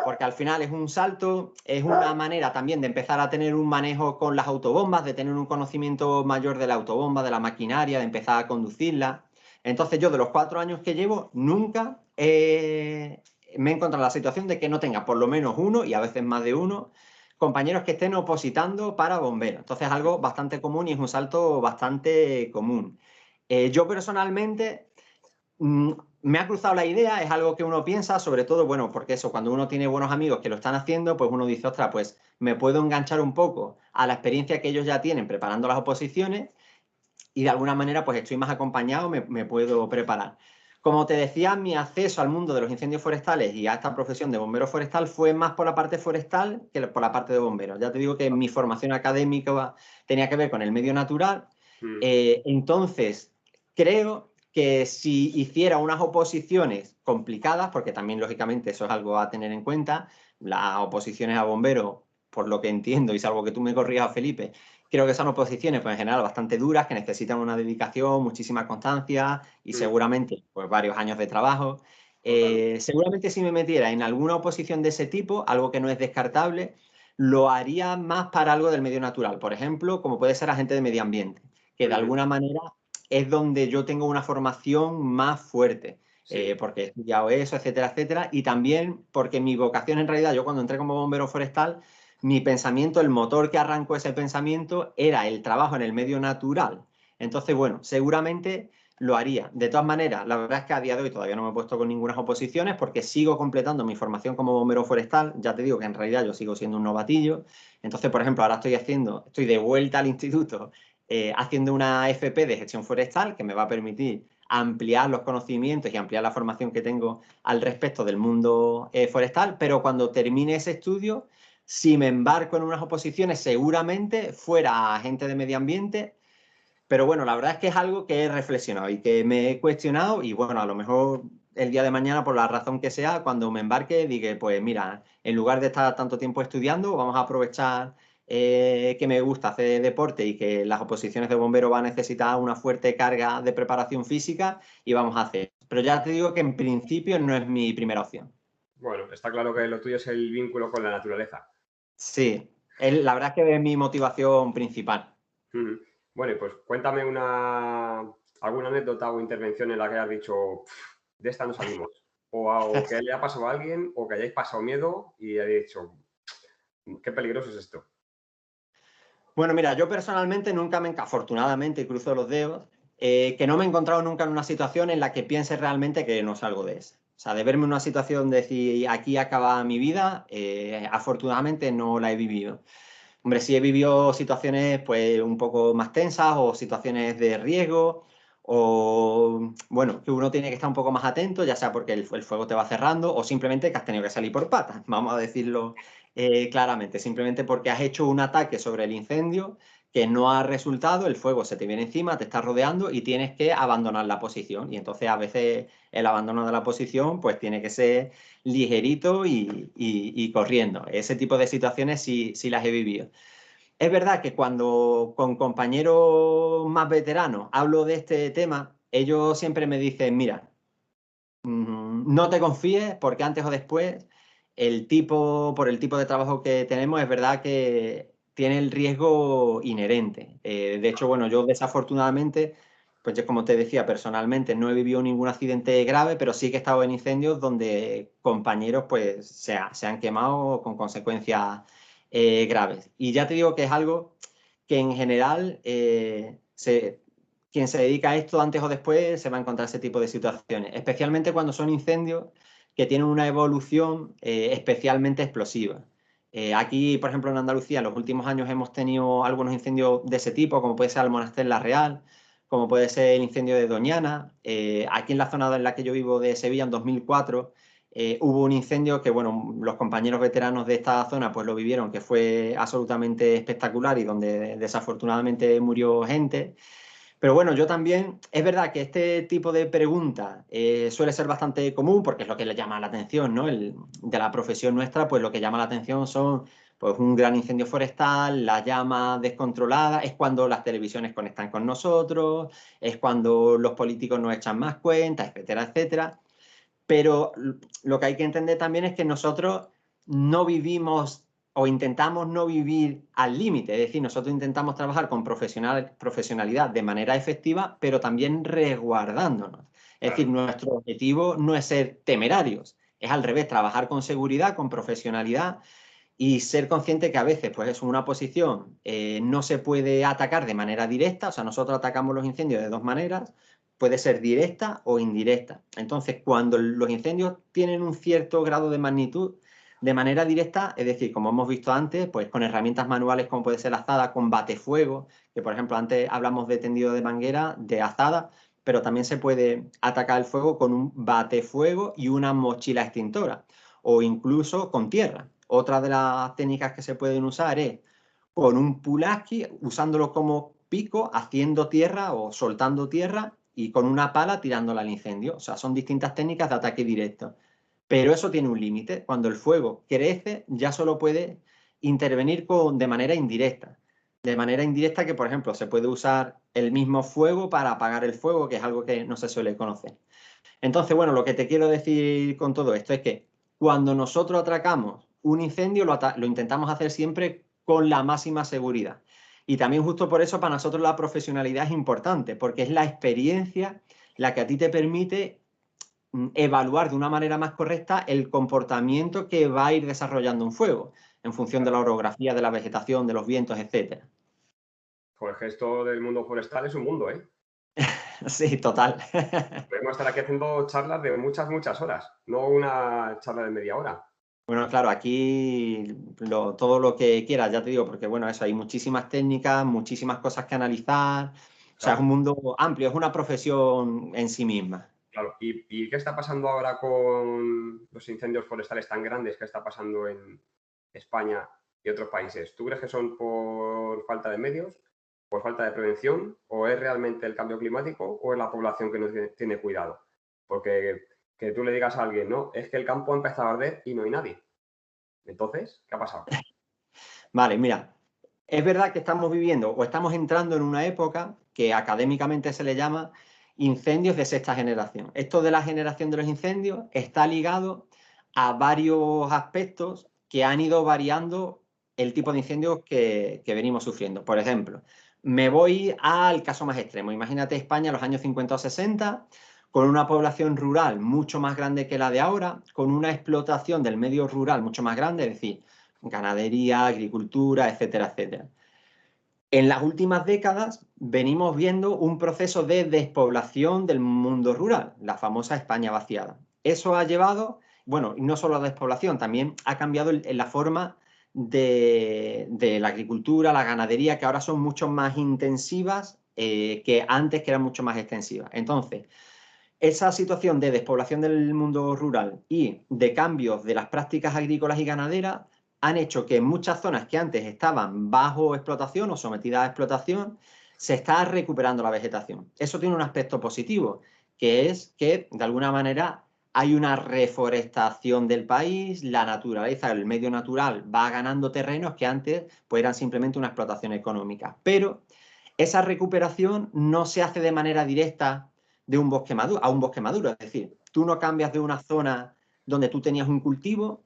porque al final es un salto, es una manera también de empezar a tener un manejo con las autobombas, de tener un conocimiento mayor de la autobomba, de la maquinaria, de empezar a conducirla. Entonces yo de los 4 años que llevo, nunca me he encontrado la situación de que no tenga por lo menos uno, y a veces más de uno, compañeros que estén opositando para bomberos. Entonces es algo bastante común y es un salto bastante común. Yo personalmente me ha cruzado la idea, es algo que uno piensa, sobre todo, bueno, porque eso, cuando uno tiene buenos amigos que lo están haciendo, pues uno dice, ostras, pues me puedo enganchar un poco a la experiencia que ellos ya tienen preparando las oposiciones y de alguna manera pues estoy más acompañado, me puedo preparar. Como te decía, mi acceso al mundo de los incendios forestales y a esta profesión de bombero forestal fue más por la parte forestal que por la parte de bomberos. Ya te digo que mi formación académica tenía que ver con el medio natural. Entonces, creo que si hiciera unas oposiciones complicadas, porque también lógicamente eso es algo a tener en cuenta, las oposiciones a bomberos, por lo que entiendo, y salvo que tú me corrijas, Felipe, creo que son oposiciones pues, en general bastante duras, que necesitan una dedicación, muchísima constancia y seguramente pues, varios años de trabajo. Seguramente si me metiera en alguna oposición de ese tipo, algo que no es descartable, lo haría más para algo del medio natural. Por ejemplo, como puede ser agente de medio ambiente, que de alguna manera es donde yo tengo una formación más fuerte. Sí. porque he estudiado eso, etcétera, etcétera, y también porque mi vocación en realidad, yo cuando entré como bombero forestal, mi pensamiento, el motor que arrancó ese pensamiento era el trabajo en el medio natural. Entonces, bueno, seguramente lo haría. De todas maneras, la verdad es que a día de hoy todavía no me he puesto con ninguna oposiciones porque sigo completando mi formación como bombero forestal. Ya te digo que en realidad yo sigo siendo un novatillo. Entonces, por ejemplo, ahora estoy de vuelta al instituto haciendo una FP de gestión forestal que me va a permitir ampliar los conocimientos y ampliar la formación que tengo al respecto del mundo forestal, pero cuando termine ese estudio, si me embarco en unas oposiciones, seguramente fuera agente de medio ambiente, pero bueno, la verdad es que es algo que he reflexionado y que me he cuestionado y bueno, a lo mejor el día de mañana, por la razón que sea, cuando me embarque, diga, pues mira, en lugar de estar tanto tiempo estudiando, vamos a aprovechar que me gusta hacer deporte y que las oposiciones de bombero van a necesitar una fuerte carga de preparación física y vamos a hacer. Pero ya te digo que en principio no es mi primera opción. Bueno, está claro que lo tuyo es el vínculo con la naturaleza. Sí, la verdad es que es mi motivación principal. Ujú. Bueno, y pues cuéntame alguna anécdota o intervención en la que hayas dicho, "Pf, de esta no salimos". O que le haya pasado a alguien, o que hayáis pasado miedo y hayáis dicho, qué peligroso es esto. Bueno, mira, yo personalmente nunca afortunadamente, y cruzo los dedos, que no me he encontrado nunca en una situación en la que piense realmente que no salgo de esa. O sea, de verme en una situación de decir, aquí acaba mi vida, afortunadamente no la he vivido. Hombre, sí he vivido situaciones pues un poco más tensas o situaciones de riesgo o, bueno, que uno tiene que estar un poco más atento, ya sea porque el fuego te va cerrando o simplemente que has tenido que salir por patas, vamos a decirlo claramente, simplemente porque has hecho un ataque sobre el incendio que no ha resultado, el fuego se te viene encima, te está rodeando y tienes que abandonar la posición. Y entonces a veces el abandono de la posición pues tiene que ser ligerito y corriendo. Ese tipo de situaciones sí las he vivido. Es verdad que cuando con compañeros más veteranos hablo de este tema, ellos siempre me dicen, mira, no te confíes porque antes o después por el tipo de trabajo que tenemos, es verdad que tiene el riesgo inherente. De hecho, bueno, yo desafortunadamente, pues yo como te decía, personalmente no he vivido ningún accidente grave, pero sí que he estado en incendios donde compañeros pues se han quemado con consecuencias graves. Y ya te digo que es algo que en general quien se dedica a esto antes o después se va a encontrar ese tipo de situaciones, especialmente cuando son incendios que tienen una evolución especialmente explosiva. Aquí, por ejemplo, en Andalucía, en los últimos años hemos tenido algunos incendios de ese tipo, como puede ser el Monaster La Real, como puede ser el incendio de Doñana. Aquí en la zona en la que yo vivo de Sevilla, en 2004, hubo un incendio que, bueno, los compañeros veteranos de esta zona pues lo vivieron, que fue absolutamente espectacular y donde desafortunadamente murió gente. Pero bueno, yo también, es verdad que este tipo de preguntas suele ser bastante común porque es lo que le llama la atención, ¿no? De la profesión nuestra, pues lo que llama la atención son pues un gran incendio forestal, la llama descontrolada, es cuando las televisiones conectan con nosotros, es cuando los políticos nos echan más cuentas, etcétera, etcétera. Pero lo que hay que entender también es que nosotros no vivimos o intentamos no vivir al límite, es decir, nosotros intentamos trabajar con profesionalidad de manera efectiva, pero también resguardándonos. Es decir, Claro. nuestro objetivo no es ser temerarios, es al revés, trabajar con seguridad, con profesionalidad y ser consciente que a veces, pues es una posición, no se puede atacar de manera directa, o sea, nosotros atacamos los incendios de dos maneras, puede ser directa o indirecta. Entonces, cuando los incendios tienen un cierto grado de magnitud, de manera directa, es decir, como hemos visto antes, pues con herramientas manuales como puede ser la azada, con batefuego, que por ejemplo antes hablamos de tendido de manguera, de azada, pero también se puede atacar el fuego con un batefuego y una mochila extintora, o incluso con tierra. Otra de las técnicas que se pueden usar es con un pulaski, usándolo como pico, haciendo tierra o soltando tierra y con una pala tirándola al incendio. O sea, son distintas técnicas de ataque directo. Pero eso tiene un límite. Cuando el fuego crece, ya solo puede intervenir de manera indirecta. De manera indirecta que, por ejemplo, se puede usar el mismo fuego para apagar el fuego, que es algo que no se suele conocer. Entonces, bueno, lo que te quiero decir con todo esto es que cuando nosotros atracamos un incendio, lo intentamos hacer siempre con la máxima seguridad. Y también justo por eso para nosotros la profesionalidad es importante, porque es la experiencia la que a ti te permite evaluar de una manera más correcta el comportamiento que va a ir desarrollando un fuego, en función de la orografía, de la vegetación, de los vientos, etcétera. Pues esto del mundo forestal es un mundo, ¿eh? Sí, total. Podemos estar aquí haciendo charlas de muchas, muchas horas, no una charla de media hora. Bueno, claro, aquí todo lo que quieras, ya te digo, porque bueno, eso, hay muchísimas técnicas, muchísimas cosas que analizar. O sea, es Claro, un mundo amplio, es una profesión en sí misma. claro. ¿Y qué está pasando ahora con los incendios forestales tan grandes que está pasando en España y otros países? ¿Tú crees que son por falta de medios, por falta de prevención, o es realmente el cambio climático, o es la población que no tiene cuidado? Porque que tú le digas a alguien, no, es que el campo ha empezado a arder y no hay nadie. Entonces, ¿qué ha pasado? Vale, mira, es verdad que estamos viviendo o estamos entrando en una época que académicamente se le llama incendios de sexta generación. Esto de la generación de los incendios está ligado a varios aspectos que han ido variando el tipo de incendios que venimos sufriendo. Por ejemplo, me voy al caso más extremo. Imagínate España en los años 50 o 60, con una población rural mucho más grande que la de ahora, con una explotación del medio rural mucho más grande, es decir, ganadería, agricultura, etcétera, etcétera. En las últimas décadas venimos viendo un proceso de despoblación del mundo rural, la famosa España vaciada. Eso ha llevado, bueno, y no solo a la despoblación, también ha cambiado la forma de la agricultura, la ganadería, que ahora son mucho más intensivas que antes, que eran mucho más extensivas. Entonces, esa situación de despoblación del mundo rural y de cambios de las prácticas agrícolas y ganaderas han hecho que en muchas zonas que antes estaban bajo explotación o sometidas a explotación, se está recuperando la vegetación. Eso tiene un aspecto positivo, que es que de alguna manera hay una reforestación del país, la naturaleza, el medio natural va ganando terrenos que antes pues, eran simplemente una explotación económica. Pero esa recuperación no se hace de manera directa de un bosque maduro a un bosque maduro. Es decir, tú no cambias de una zona donde tú tenías un cultivo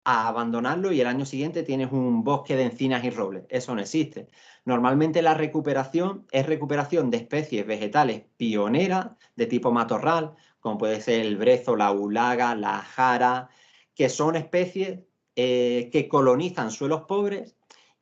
a abandonarlo y el año siguiente tienes un bosque de encinas y robles. Eso no existe. Normalmente la recuperación es recuperación de especies vegetales pioneras de tipo matorral, como puede ser el brezo, la ulaga, la jara, que son especies que colonizan suelos pobres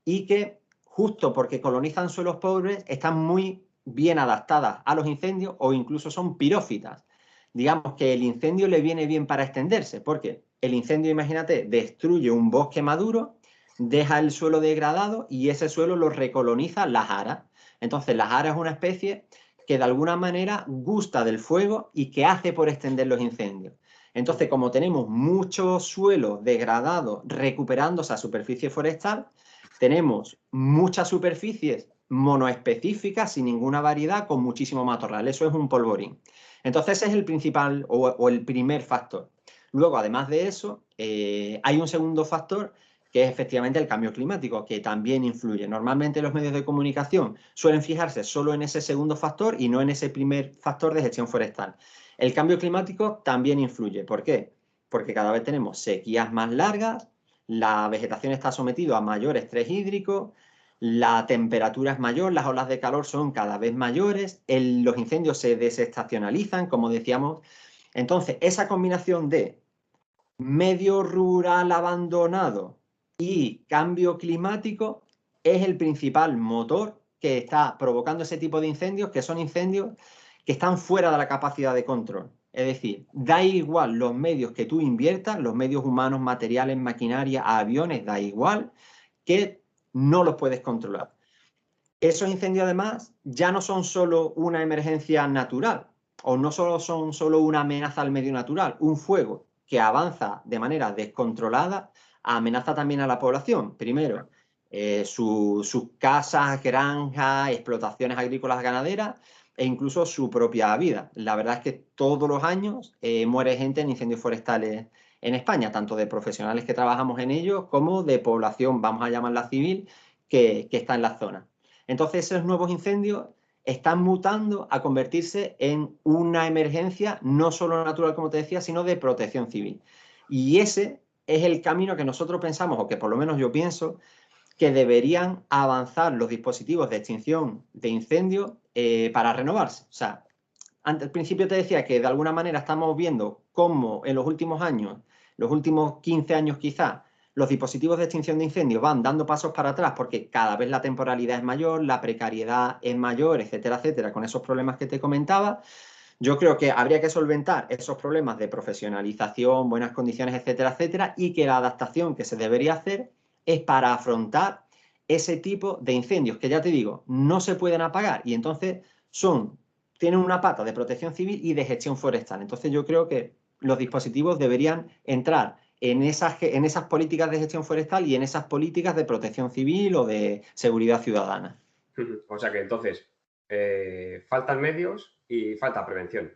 y que, justo porque colonizan suelos pobres, están muy bien adaptadas a los incendios o incluso son pirófitas. Digamos que el incendio le viene bien para extenderse, porque el incendio, imagínate, destruye un bosque maduro, deja el suelo degradado y ese suelo lo recoloniza la jara. Entonces, la jara es una especie que de alguna manera gusta del fuego y que hace por extender los incendios. Entonces, como tenemos mucho suelo degradado recuperándose a superficie forestal, tenemos muchas superficies monoespecíficas, sin ninguna variedad, con muchísimo matorral. Eso es un polvorín. Entonces, ese es el principal o el primer factor. Luego, además de eso, hay un segundo factor que es efectivamente el cambio climático, que también influye. Normalmente los medios de comunicación suelen fijarse solo en ese segundo factor y no en ese primer factor de gestión forestal. El cambio climático también influye. ¿Por qué? Porque cada vez tenemos sequías más largas, la vegetación está sometida a mayor estrés hídrico, la temperatura es mayor, las olas de calor son cada vez mayores, los incendios se desestacionalizan, como decíamos. Entonces, esa combinación de medio rural abandonado y cambio climático es el principal motor que está provocando ese tipo de incendios, que son incendios que están fuera de la capacidad de control. Es decir, da igual los medios que tú inviertas, los medios humanos, materiales, maquinaria, aviones, da igual, que no los puedes controlar. Esos incendios además ya no son solo una emergencia natural o no solo son solo una amenaza al medio natural, un fuego que avanza de manera descontrolada amenaza también a la población. Primero, sus casas, granjas, explotaciones agrícolas ganaderas e incluso su propia vida. La verdad es que todos los años muere gente en incendios forestales en España, tanto de profesionales que trabajamos en ellos como de población, vamos a llamarla civil, que está en la zona. Entonces, esos nuevos incendios están mutando a convertirse en una emergencia no solo natural, como te decía, sino de protección civil. Y ese es el camino que nosotros pensamos, o que por lo menos yo pienso, que deberían avanzar los dispositivos de extinción de incendios para renovarse. O sea, al principio te decía que de alguna manera estamos viendo cómo en los últimos años, los últimos 15 años quizás, los dispositivos de extinción de incendios van dando pasos para atrás porque cada vez la temporalidad es mayor, la precariedad es mayor, etcétera, etcétera, con esos problemas que te comentaba. Yo creo que habría que solventar esos problemas de profesionalización, buenas condiciones, etcétera, etcétera, y que la adaptación que se debería hacer es para afrontar ese tipo de incendios que, ya te digo, no se pueden apagar y entonces tienen una pata de protección civil y de gestión forestal. Entonces yo creo que los dispositivos deberían entrar en esas políticas de gestión forestal y en esas políticas de protección civil o de seguridad ciudadana. O sea que entonces faltan medios y falta prevención.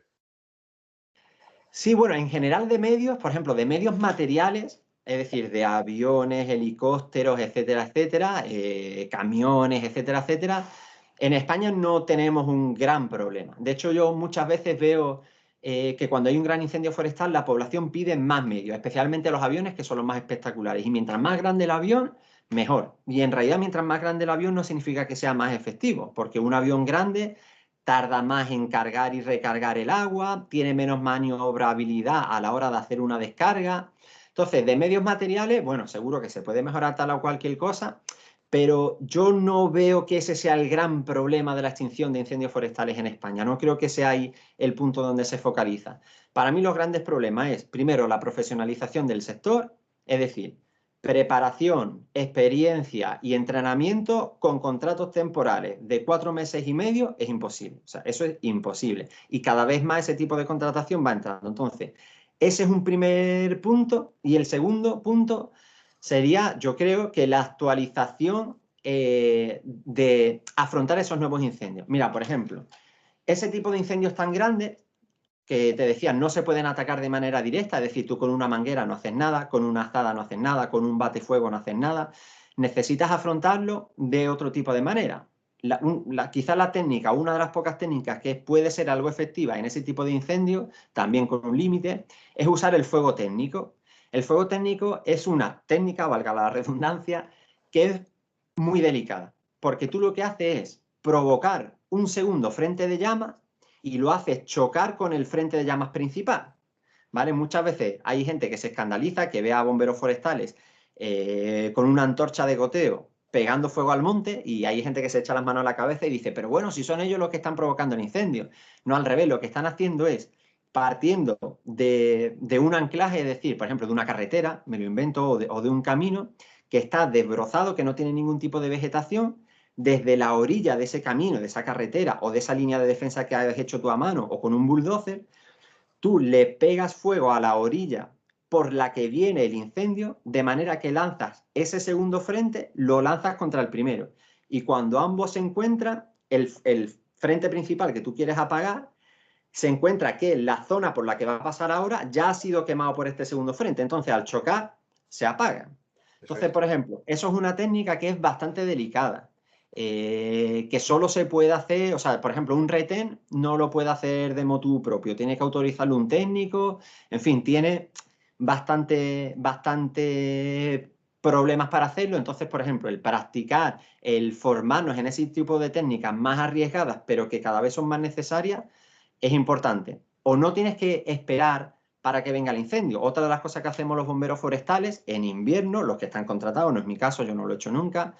Sí, bueno, en general de medios, por ejemplo, de medios materiales, es decir, de aviones, helicópteros, etcétera, etcétera, camiones, etcétera, etcétera, en España no tenemos un gran problema. De hecho, yo muchas veces veo que cuando hay un gran incendio forestal, la población pide más medios, especialmente los aviones, que son los más espectaculares. Y mientras más grande el avión, mejor. Y en realidad, mientras más grande el avión, no significa que sea más efectivo, porque un avión grande tarda más en cargar y recargar el agua, tiene menos maniobrabilidad a la hora de hacer una descarga. Entonces, de medios materiales, bueno, seguro que se puede mejorar tal o cualquier cosa, pero yo no veo que ese sea el gran problema de la extinción de incendios forestales en España. No creo que sea ahí el punto donde se focaliza. Para mí los grandes problemas es, primero, la profesionalización del sector, es decir, preparación, experiencia y entrenamiento con contratos temporales de 4 meses y medio es imposible. O sea, eso es imposible. Y cada vez más ese tipo de contratación va entrando. Entonces, ese es un primer punto. Y el segundo punto sería, yo creo, que la actualización de afrontar esos nuevos incendios. Mira, por ejemplo, ese tipo de incendios tan grandes que te decía, no se pueden atacar de manera directa, es decir, tú con una manguera no haces nada, con una azada no haces nada, con un batefuego no haces nada. Necesitas afrontarlo de otro tipo de manera. Quizás la técnica, una de las pocas técnicas que puede ser algo efectiva en ese tipo de incendios, también con un límite, es usar el fuego técnico. El fuego técnico es una técnica, valga la redundancia, que es muy delicada, porque tú lo que haces es provocar un segundo frente de llamas y lo haces chocar con el frente de llamas principal, ¿vale? Muchas veces hay gente que se escandaliza, que ve a bomberos forestales con una antorcha de goteo pegando fuego al monte y hay gente que se echa las manos a la cabeza y dice, pero bueno, si son ellos los que están provocando el incendio. No, al revés, lo que están haciendo es partiendo de un anclaje, es decir, por ejemplo, de una carretera, me lo invento, o de un camino que está desbrozado, que no tiene ningún tipo de vegetación, desde la orilla de ese camino, de esa carretera o de esa línea de defensa que has hecho tú a mano o con un bulldozer, tú le pegas fuego a la orilla por la que viene el incendio, de manera que lanzas ese segundo frente, lo lanzas contra el primero. Y cuando ambos se encuentran, el frente principal que tú quieres apagar, se encuentra que la zona por la que va a pasar ahora ya ha sido quemado por este segundo frente. Entonces, al chocar, se apaga. Eso Entonces, es. por ejemplo, eso es una técnica que es bastante delicada, que solo se puede hacer, o sea, por ejemplo, un retén no lo puede hacer de motu propio, tiene que autorizarlo un técnico, en fin, tiene bastante problemas para hacerlo. Entonces, por ejemplo, el practicar, el formarnos en ese tipo de técnicas más arriesgadas, pero que cada vez son más necesarias, es importante. O no tienes que esperar para que venga el incendio. Otra de las cosas que hacemos los bomberos forestales en invierno, los que están contratados, no es mi caso, yo no lo he hecho nunca,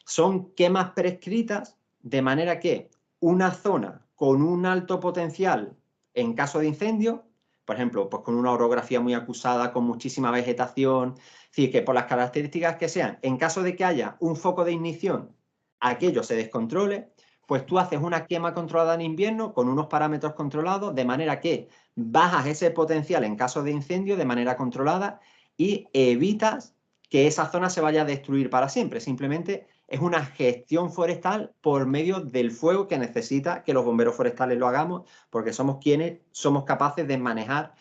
son quemas prescritas, de manera que una zona con un alto potencial en caso de incendio, por ejemplo, pues con una orografía muy acusada, con muchísima vegetación, es decir, que por las características que sean, en caso de que haya un foco de ignición, aquello se descontrole, pues tú haces una quema controlada en invierno con unos parámetros controlados, de manera que bajas ese potencial en caso de incendio de manera controlada y evitas que esa zona se vaya a destruir para siempre. Simplemente es una gestión forestal por medio del fuego que necesita que los bomberos forestales lo hagamos, porque somos quienes somos capaces de manejar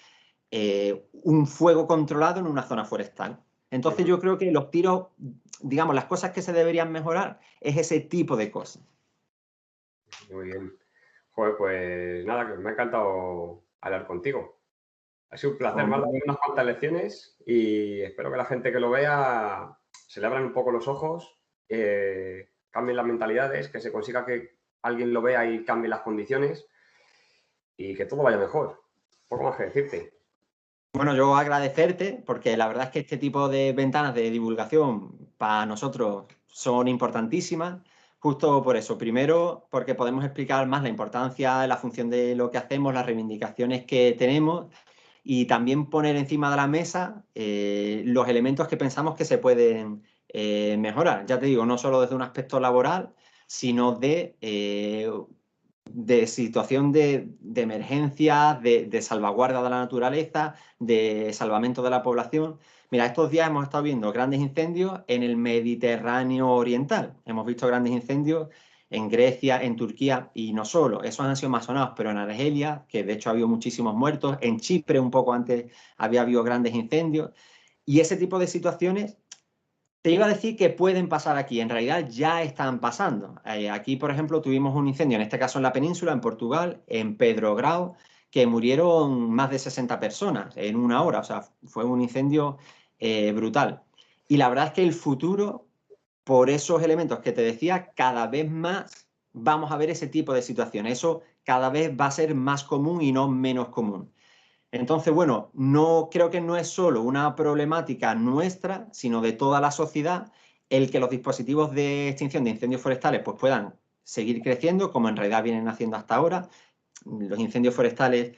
un fuego controlado en una zona forestal. Entonces yo creo que los tiros, digamos, las cosas que se deberían mejorar es ese tipo de cosas. Muy bien. Joder, pues nada, que me ha encantado hablar contigo. Ha sido un placer, me has dado unas cuantas lecciones y espero que la gente que lo vea se le abran un poco los ojos, cambien las mentalidades, que se consiga que alguien lo vea y cambie las condiciones. y que todo vaya mejor. Poco más que decirte. Bueno, yo agradecerte porque la verdad es que este tipo de ventanas de divulgación para nosotros son importantísimas, justo por eso. Primero, porque podemos explicar más la importancia, la función de lo que hacemos, las reivindicaciones que tenemos y también poner encima de la mesa los elementos que pensamos que se pueden mejorar. Ya te digo, no solo desde un aspecto laboral, sino de situación de emergencia, de salvaguarda de la naturaleza, de salvamento de la población. Mira, estos días hemos estado viendo grandes incendios en el Mediterráneo oriental. Hemos visto grandes incendios en Grecia, en Turquía y no solo. Esos han sido más sonados, pero en Argelia, que de hecho ha habido muchísimos muertos. En Chipre, un poco antes, había habido grandes incendios. Y ese tipo de situaciones te iba a decir que pueden pasar aquí, en realidad ya están pasando. Aquí, por ejemplo, tuvimos un incendio, en este caso en la península, en Portugal, en Pedrograo, que murieron más de 60 personas en una hora. O sea, fue un incendio brutal. Y la verdad es que el futuro, por esos elementos que te decía, cada vez más vamos a ver ese tipo de situaciones. Eso cada vez va a ser más común y no menos común. Entonces, bueno, no creo que no es solo una problemática nuestra, sino de toda la sociedad, el que los dispositivos de extinción de incendios forestales pues, puedan seguir creciendo, como en realidad vienen haciendo hasta ahora. Los incendios forestales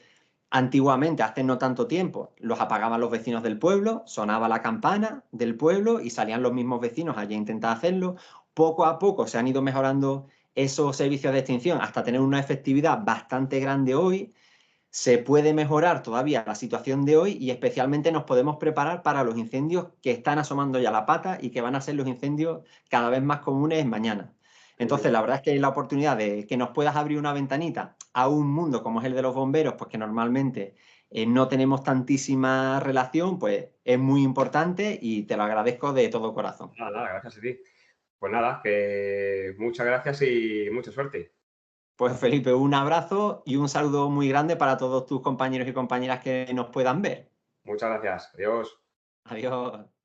antiguamente, hace no tanto tiempo, los apagaban los vecinos del pueblo, sonaba la campana del pueblo y salían los mismos vecinos allí a intentar hacerlo. Poco a poco se han ido mejorando esos servicios de extinción hasta tener una efectividad bastante grande hoy. Se puede mejorar todavía la situación de hoy y especialmente nos podemos preparar para los incendios que están asomando ya la pata y que van a ser los incendios cada vez más comunes mañana. Entonces, la verdad es que la oportunidad de que nos puedas abrir una ventanita a un mundo como es el de los bomberos, pues que normalmente no tenemos tantísima relación, pues es muy importante y te lo agradezco de todo corazón. Nada, gracias a ti. Pues nada, que muchas gracias y mucha suerte. Pues Felipe, un abrazo y un saludo muy grande para todos tus compañeros y compañeras que nos puedan ver. Muchas gracias. Adiós. Adiós.